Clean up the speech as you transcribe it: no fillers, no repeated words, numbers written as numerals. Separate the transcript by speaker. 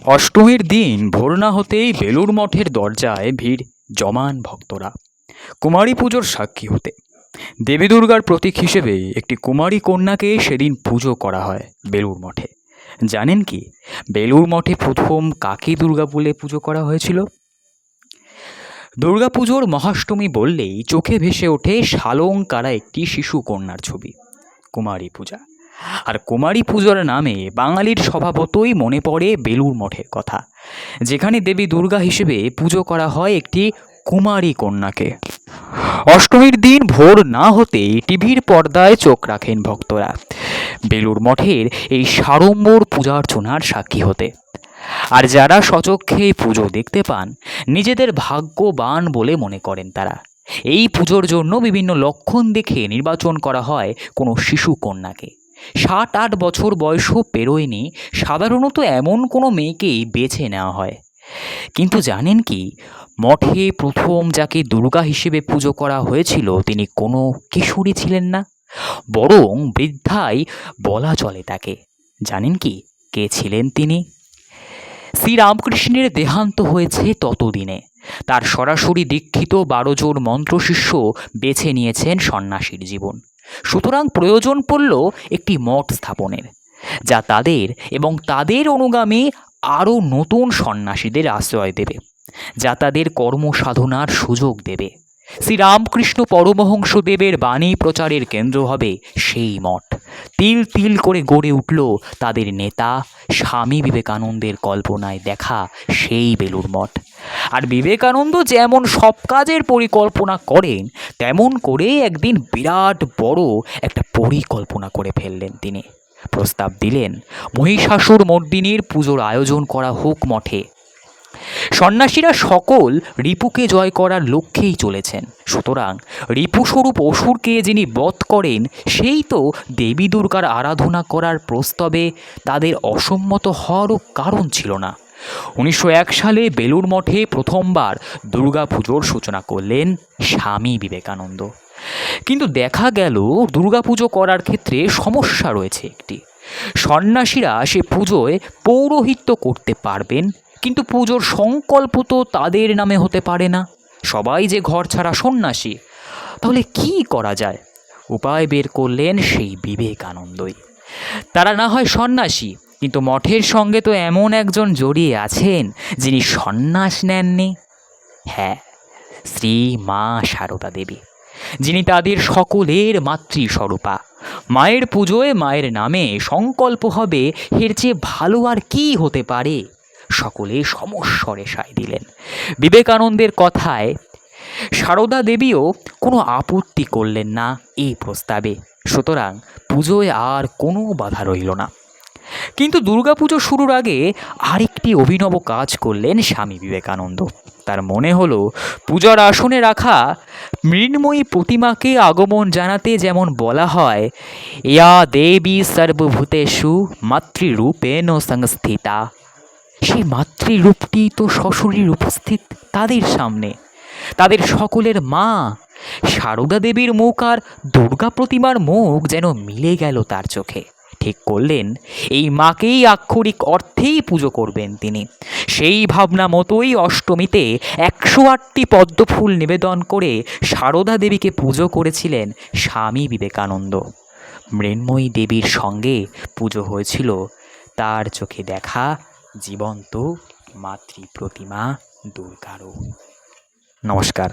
Speaker 1: অষ্টমীর দিন ভোর না হতেই বেলুড় মঠের দরজায় ভিড় জমান ভক্তরা কুমারী পুজোর সাক্ষী হতে। দেবী দুর্গার প্রতীক হিসেবে একটি কুমারী কন্যাকে সেদিন পুজো করা হয় বেলুড় মঠে। জানেন কি বেলুড় মঠে প্রথম কাকে দুর্গা বলে পুজো করা হয়েছিল? দুর্গাপুজোর মহাষ্টমী বললেই চোখে ভেসে ওঠে শালঙ্কারা একটি শিশু কন্যার ছবি, কুমারী পূজা। আর কুমারী পূজার নামে বাঙালির স্বভাবতই মনে পড়ে বেলুড় মঠের কথা, যেখানে দেবী দুর্গা হিসেবে পুজো করা হয় একটি কুমারী কন্যাকে। অষ্টমীর দিন ভোর না হতেই টিভির পর্দায় চোখ রাখেন ভক্তরা বেলুড় মঠের এই সাড়ম্বর পূজার্চনার সাক্ষী হতে। আর যারা স্বচক্ষে পুজো দেখতে পান নিজেদের ভাগ্যবান বলে মনে করেন তারা। এই পুজোর জন্য বিভিন্ন লক্ষণ দেখে নির্বাচন করা হয় কোনো শিশু কন্যাকে। 7-8 বছর বয়সও পেরোয়নি সাধারণত এমন কোনো মেয়েকেই বেছে নেওয়া হয়। কিন্তু জানেন কি, মঠে প্রথম যাকে দুর্গা হিসেবে পুজো করা হয়েছিল তিনি কোনো কিশোরী ছিলেন না, বরং বৃদ্ধাই বলা চলে তাকে। জানেন কি কে ছিলেন তিনি? শ্রীরামকৃষ্ণের দেহান্ত হয়েছে ততদিনে তার সরাসরি দীক্ষিত 12 জন মন্ত্রশিষ্য বেছে নিয়েছেন সন্ন্যাসীর জীবন। সুতরাং প্রয়োজন পড়ল একটি মঠ স্থাপনের, যা তাদের এবং তাদের অনুগামী আরও নতুন সন্ন্যাসীদের আশ্রয় দেবে, যা তাদের কর্মসাধনার সুযোগ দেবে। শ্রীরামকৃষ্ণ পরমহংসদেবের বাণী প্রচারের কেন্দ্র হবে সেই মঠ। তিল তিল করে গড়ে উঠল তাদের নেতা স্বামী বিবেকানন্দের কল্পনায় দেখা সেই বেলুড় মঠ। আর বিবেকানন্দ যেমন সব কাজের পরিকল্পনা করেন, তেমন করে একদিন বিরাট বড় একটা পরিকল্পনা করে ফেললেন তিনি। প্রস্তাব দিলেন মহিষাসুর মর্দিনীর পুজোর আয়োজন করা হোক মঠে। সন্ন্যাসীরা সকল রিপুকে জয় করার লক্ষ্যেই চলেছেন, সুতরাং রিপুস্বরূপ অসুরকে যিনি বধ করেন সেই তো দেবী দুর্গার আরাধনা করার প্রস্তাবে তাদের অসম্মত হওয়ারও কারণ ছিল না। 1901 সালে বেলুড় মঠে প্রথমবার দুর্গা পুজোর সূচনা করলেন স্বামী বিবেকানন্দ। কিন্তু দেখা গেল দুর্গাপুজো করার ক্ষেত্রে সমস্যা রয়েছে একটি। সন্ন্যাসীরা সে পুজোয় পৌরোহিত্য করতে পারবেন, কিন্তু পুজোর সংকল্প তো তাদের নামে হতে পারে না। সবাই যে ঘর ছাড়া সন্ন্যাসী, তাহলে কি করা যায়? উপায় বের করলেন সেই বিবেকানন্দই। তারা না হয় সন্ন্যাসী, কিন্তু মঠের সঙ্গে তো এমন একজন জড়িয়ে আছেন যিনি সন্ন্যাস নেননি। হ্যাঁ, শ্রী মা সারদা দেবী, যিনি তাদের সকলের মাতৃস্বরূপা। মায়ের পুজোয় মায়ের নামে সংকল্প হবে, এর চেয়ে ভালো আর কি হতে পারে? সকলে সমস্বরে সায় দিলেন বিবেকানন্দের কথায়। সারদা দেবীও কোনো আপত্তি করলেন না এই প্রস্তাবে, সুতরাং পুজোয় আর কোনো বাধা রইল না। কিন্তু দুর্গাপুজো শুরুর আগে আরেকটি অভিনব কাজ করলেন স্বামী বিবেকানন্দ। তার মনে হলো পূজার আসনে রাখা মৃন্ময়ী প্রতিমাকে আগমন জানাতে যেমন বলা হয়, ইয়া দেবী সর্বভূতেষু মাতৃরূপেণ সংস্থিতা, সেই মাতৃরূপটি তো সশরীর উপস্থিত তাদের সামনে, তাদের সকলের মা। সারদা দেবীর মুখ আর দুর্গা প্রতিমার মুখ যেন মিলে গেল তার চোখে। ঠিক করলেন এই মাকেই আক্ষরিক অর্থেই পুজো করবেন তিনি। সেই ভাবনা মতোই অষ্টমীতে 108টি পদ্মফুল নিবেদন করে সারদা দেবীকে পুজো করেছিলেন স্বামী বিবেকানন্দ। মৃন্ময়ী দেবীর সঙ্গে পুজো হয়েছিল তার চোখে দেখা জীবন্ত মাতৃ প্রতিমা দুর্গারও। নমস্কার।